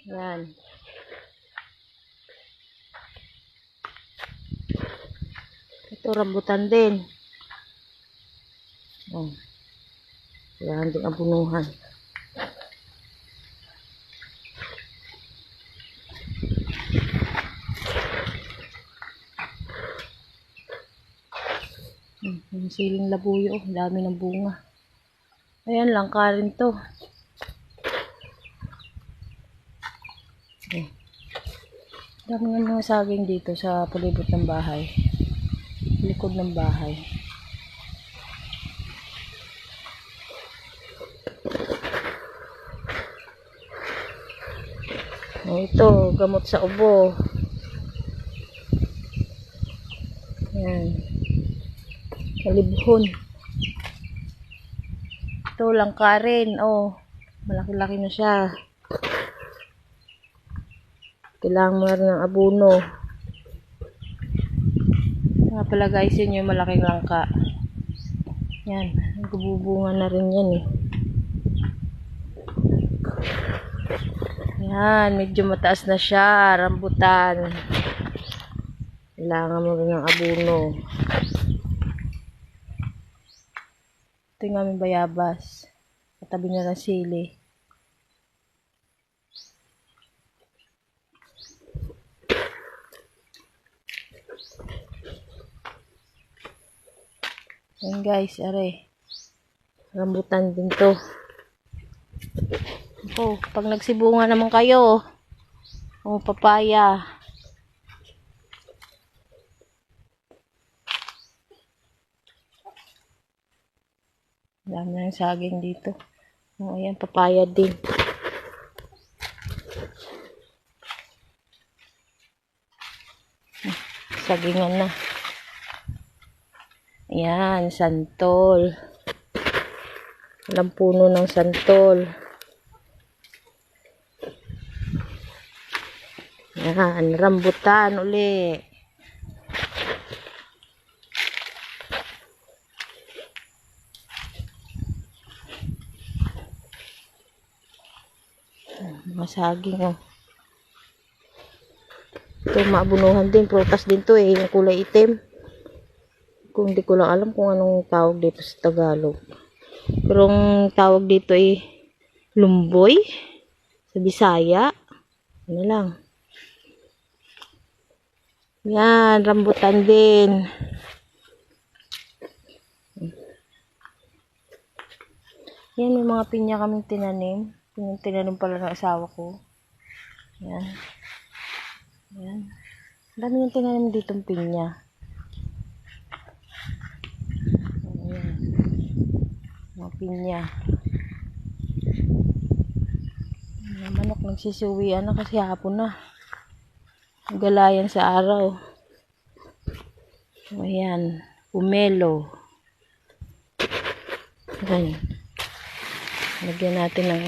Yan. Ito, rambutan din. Oh. Kailangan din abunuhan. Yung siling labuyo, dami ng bunga. Ayan, langka rin to. Dami ng mga saging dito sa palibot ng bahay. Likod ng bahay. Ito, gamot sa ubo. Ayan. Kalibhon. Ito, langka rin. Oh, malaki-laki na siya. Kailangan mo rin ng abono. Nga pala guys, yun yung malaking langka. Yan, nagbubunga na rin yan eh. Yan, medyo mataas na siya, rambutan. Kailangan mo rin ng abono. Ito yung aming bayabas. Katabi na ng sili. Ayan guys, aray. Rambutan din to. Oh, pag nagsibunga naman kayo. Oh, papaya. Dami na yung saging dito. Oh, ayan, papaya din. Sagingan na. Ayan, santol. Walang puno ng santol. Ayan, rambutan uli. Mga saging, oh. Ito, maabunuhan din. Prutas din to eh. Yung kulay itim. Kung di ko lang alam kung anong tawag dito sa Tagalog. Pero ang tawag dito ay lumboy. Sa Bisaya. Ano lang. Yan, rambutan din. Yan, may mga pinya kaming tinanim. Yung tinanim pala ng asawa ko. Yan. Yan. Dami yung tinanim ditong pinya. Ayan. Mga pinya. Mga manok nagsisuwian na kasi hapon na. Galayan sa araw. Ayan. Pumelo. Ayan. Lagyan natin ng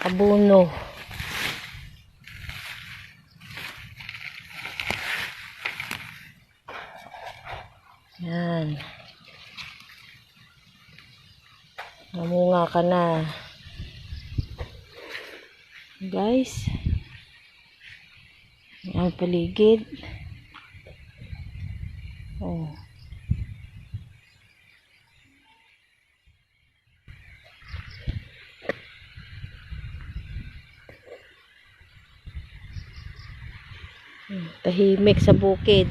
abono. Yan. Mamunga ka na. Guys. Ang paligid. Oh. Tahimik sa bukid.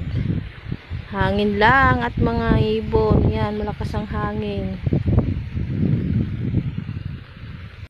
Hangin lang at mga ibon. Yan, malakas ang hangin.